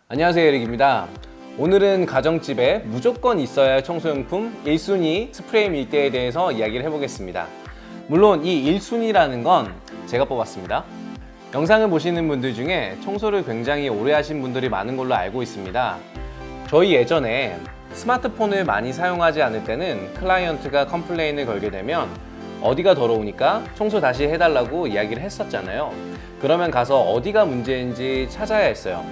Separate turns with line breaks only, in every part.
안녕하세요, 에릭입니다. 오늘은 가정집에 무조건 있어야 할 청소용품 1순위 스프레이 밀대에 대해서 이야기를 해보겠습니다. 물론 이 1순위라는 건 제가 뽑았습니다. 영상을 보시는 분들 중에 청소를 굉장히 오래 하신 분들이 많은 걸로 알고 있습니다. 저희 예전에 스마트폰을 많이 사용하지 않을 때는 클라이언트가 컴플레인을 걸게 되면 어디가 더러우니까 청소 다시 해달라고 이야기를 했었잖아요. 그러면 가서 어디가 문제인지 찾아야 했어요.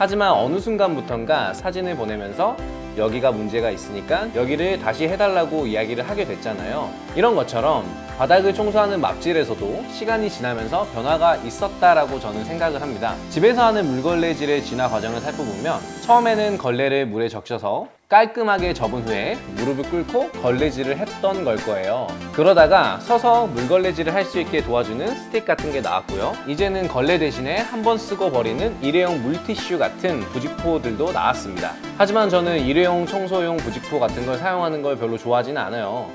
하지만 어느 순간부턴가 사진을 보내면서 여기가 문제가 있으니까 여기를 다시 해달라고 이야기를 하게 됐잖아요. 이런 것처럼 바닥을 청소하는 맙질에서도 시간이 지나면서 변화가 있었다라고 저는 생각을 합니다. 집에서 하는 물걸레질의 진화 과정을 살펴보면 처음에는 걸레를 물에 적셔서 깔끔하게 접은 후에 무릎을 꿇고 걸레질을 했던 걸 거예요. 그러다가 서서 물걸레질을 할 수 있게 도와주는 스틱 같은 게 나왔고요. 이제는 걸레 대신에 한 번 쓰고 버리는 일회용 물티슈 같은 부직포들도 나왔습니다. 하지만 저는 일회용 청소용 부직포 같은 걸 사용하는 걸 별로 좋아하지는 않아요.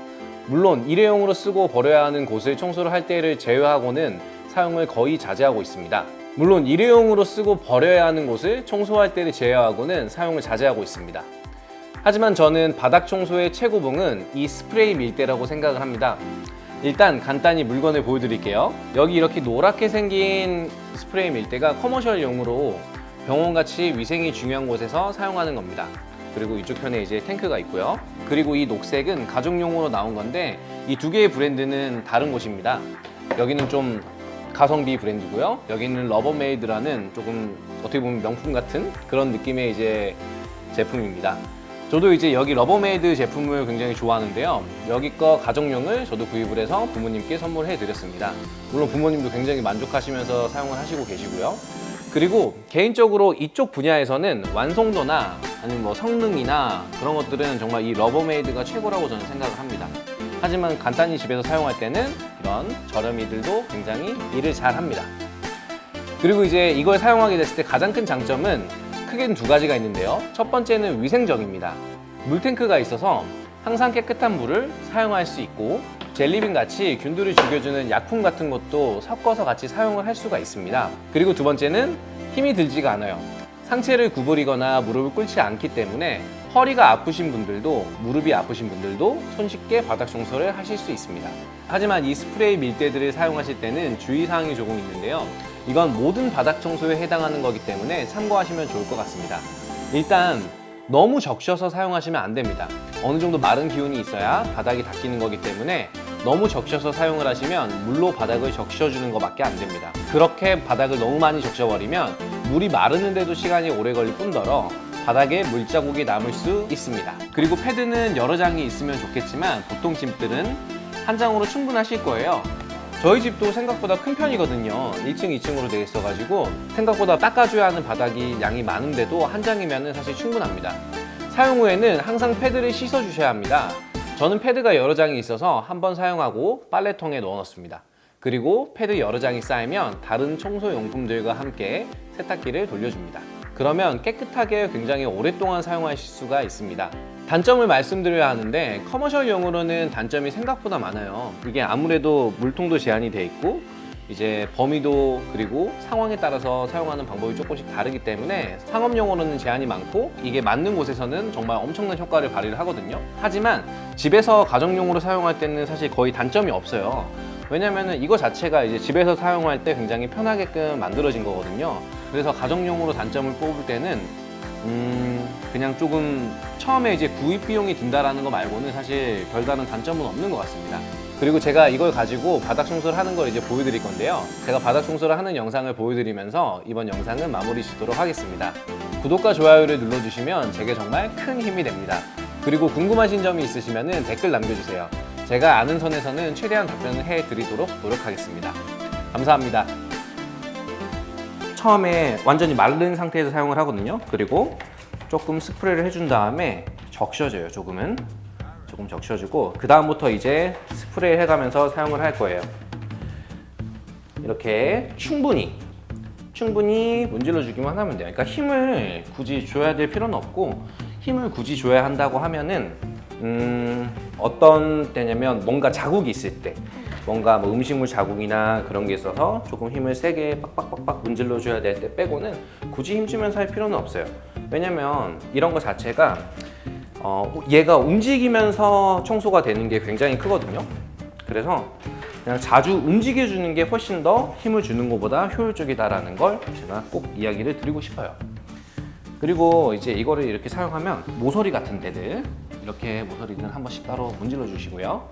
물론 일회용으로 쓰고 버려야 하는 곳을 청소를 할 때를 제외하고는 사용을 거의 자제하고 있습니다. 물론 일회용으로 쓰고 버려야 하는 곳을 청소할 때를 제외하고는 사용을 자제하고 있습니다. 하지만 저는 바닥 청소의 최고봉은 이 스프레이 밀대라고 생각을 합니다. 일단 간단히 물건을 보여드릴게요. 여기 이렇게 노랗게 생긴 스프레이 밀대가 커머셜용으로 병원같이 위생이 중요한 곳에서 사용하는 겁니다. 그리고 이쪽 편에 이제 탱크가 있고요. 그리고 이 녹색은 가정용으로 나온 건데 이 두 개의 브랜드는 다른 곳입니다. 여기는 좀 가성비 브랜드고요. 여기는 러버메이드라는 조금 어떻게 보면 명품 같은 그런 느낌의 이제 제품입니다. 저도 이제 여기 러버메이드 제품을 굉장히 좋아하는데요. 여기 거 가정용을 저도 구입을 해서 부모님께 선물해 드렸습니다. 물론 부모님도 굉장히 만족하시면서 사용을 하시고 계시고요. 그리고 개인적으로 이쪽 분야에서는 완성도나 아니면 뭐 성능이나 그런 것들은 정말 이 러버메이드가 최고라고 저는 생각을 합니다. 하지만 간단히 집에서 사용할 때는 이런 저렴이들도 굉장히 일을 잘 합니다. 그리고 이제 이걸 사용하게 됐을 때 가장 큰 장점은 크게는 두 가지가 있는데요. 첫 번째는 위생적입니다. 물탱크가 있어서 항상 깨끗한 물을 사용할 수 있고 젤리빈 같이 균들을 죽여주는 약품 같은 것도 섞어서 같이 사용을 할 수가 있습니다. 그리고 두 번째는 힘이 들지가 않아요. 상체를 구부리거나 무릎을 꿇지 않기 때문에 허리가 아프신 분들도 무릎이 아프신 분들도 손쉽게 바닥 청소를 하실 수 있습니다. 하지만 이 스프레이 밀대들을 사용하실 때는 주의사항이 조금 있는데요. 이건 모든 바닥 청소에 해당하는 거기 때문에 참고하시면 좋을 것 같습니다. 일단 너무 적셔서 사용하시면 안 됩니다. 어느 정도 마른 기운이 있어야 바닥이 닦이는 거기 때문에 너무 적셔서 사용을 하시면 물로 바닥을 적셔주는 것밖에 안 됩니다. 그렇게 바닥을 너무 많이 적셔버리면 물이 마르는데도 시간이 오래 걸릴 뿐더러 바닥에 물자국이 남을 수 있습니다. 그리고 패드는 여러 장이 있으면 좋겠지만 보통 집들은 한 장으로 충분하실 거예요. 저희 집도 생각보다 큰 편이거든요. 1층, 2층으로 되어 있어가지고 생각보다 닦아줘야 하는 바닥이 양이 많은데도 한 장이면 사실 충분합니다. 사용 후에는 항상 패드를 씻어주셔야 합니다. 저는 패드가 여러 장이 있어서 한번 사용하고 빨래통에 넣어놓습니다. 그리고 패드 여러 장이 쌓이면 다른 청소용품들과 함께 세탁기를 돌려줍니다. 그러면 깨끗하게 굉장히 오랫동안 사용하실 수가 있습니다. 단점을 말씀드려야 하는데 커머셜용으로는 단점이 생각보다 많아요. 이게 아무래도 물통도 제한이 돼 있고 이제 범위도 그리고 상황에 따라서 사용하는 방법이 조금씩 다르기 때문에 상업용으로는 제한이 많고 이게 맞는 곳에서는 정말 엄청난 효과를 발휘를 하거든요. 하지만 집에서 가정용으로 사용할 때는 사실 거의 단점이 없어요. 왜냐면은 이거 자체가 이제 집에서 사용할 때 굉장히 편하게끔 만들어진 거거든요. 그래서 가정용으로 단점을 뽑을 때는 그냥 조금 처음에 이제 구입 비용이 든다라는 거 말고는 사실 별다른 단점은 없는 것 같습니다. 그리고 제가 이걸 가지고 바닥 청소를 하는 걸 이제 보여드릴 건데요. 제가 바닥 청소를 하는 영상을 보여드리면서 이번 영상은 마무리 짓도록 하겠습니다. 구독과 좋아요를 눌러주시면 제게 정말 큰 힘이 됩니다. 그리고 궁금하신 점이 있으시면 댓글 남겨주세요. 제가 아는 선에서는 최대한 답변을 해드리도록 노력하겠습니다. 감사합니다. 처음에 완전히 마른 상태에서 사용을 하거든요. 그리고 조금 스프레이를 해준 다음에 적셔줘요. 조금 적셔주고 그 다음부터 이제 스프레이 해가면서 사용을 할 거예요. 이렇게 충분히 문질러 주기만 하면 돼요. 그러니까 힘을 굳이 줘야 될 필요는 없고 힘을 굳이 줘야 한다고 하면은 어떤 때냐면 뭔가 자국이 있을 때 뭔가 뭐 음식물 자국이나 그런 게 있어서 조금 힘을 세게 빡빡빡빡 문질러 줘야 될 때 빼고는 굳이 힘주면서 할 필요는 없어요. 왜냐면 이런 거 자체가 얘가 움직이면서 청소가 되는 게 굉장히 크거든요. 그래서 그냥 자주 움직여 주는 게 훨씬 더 힘을 주는 것보다 효율적이다라는 걸 제가 꼭 이야기를 드리고 싶어요. 그리고 이제 이거를 이렇게 사용하면 모서리 같은 데들 이렇게 모서리는 한 번씩 따로 문질러 주시고요.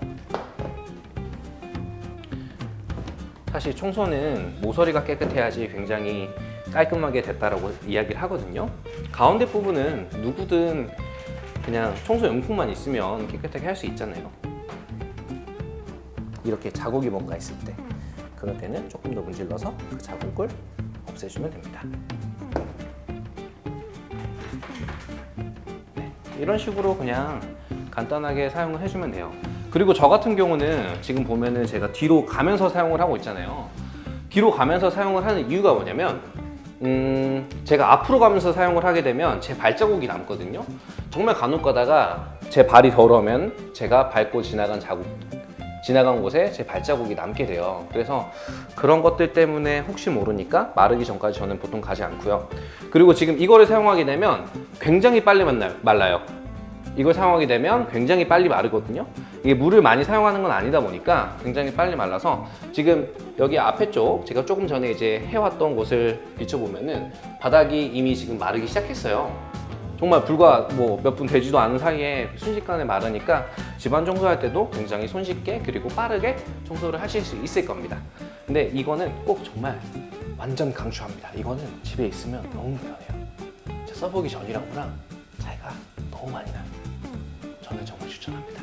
사실 청소는 모서리가 깨끗해야지 굉장히 깔끔하게 됐다라고 이야기를 하거든요. 가운데 부분은 누구든 그냥 청소 용품만 있으면 깨끗하게 할 수 있잖아요. 이렇게 자국이 뭔가 있을 때 그럴 때는 조금 더 문질러서 그 자국을 없애주면 됩니다. 네, 이런 식으로 그냥 간단하게 사용을 해주면 돼요. 그리고 저 같은 경우는 지금 보면은 제가 뒤로 가면서 사용을 하고 있잖아요. 뒤로 가면서 사용을 하는 이유가 뭐냐면 제가 앞으로 가면서 사용을 하게 되면 제 발자국이 남거든요. 정말 간혹 가다가 제 발이 더러우면 제가 밟고 지나간 곳에 제 발자국이 남게 돼요. 그래서 그런 것들 때문에 혹시 모르니까 마르기 전까지 저는 보통 가지 않고요. 그리고 지금 이거를 사용하게 되면 굉장히 빨리 말라요. 이걸 사용하게 되면 굉장히 빨리 마르거든요. 이게 물을 많이 사용하는 건 아니다 보니까 굉장히 빨리 말라서 지금 여기 앞에 쪽 제가 조금 전에 이제 해왔던 곳을 비춰보면은 바닥이 이미 지금 마르기 시작했어요. 정말 불과 뭐 몇 분 되지도 않은 사이에 순식간에 마르니까 집안 청소할 때도 굉장히 손쉽게 그리고 빠르게 청소를 하실 수 있을 겁니다. 근데 이거는 꼭 정말 완전 강추합니다. 이거는 집에 있으면 너무 편해요. 써보기 전이랑 후랑 차이가 너무 많이 나요. 저는 정말 추천합니다.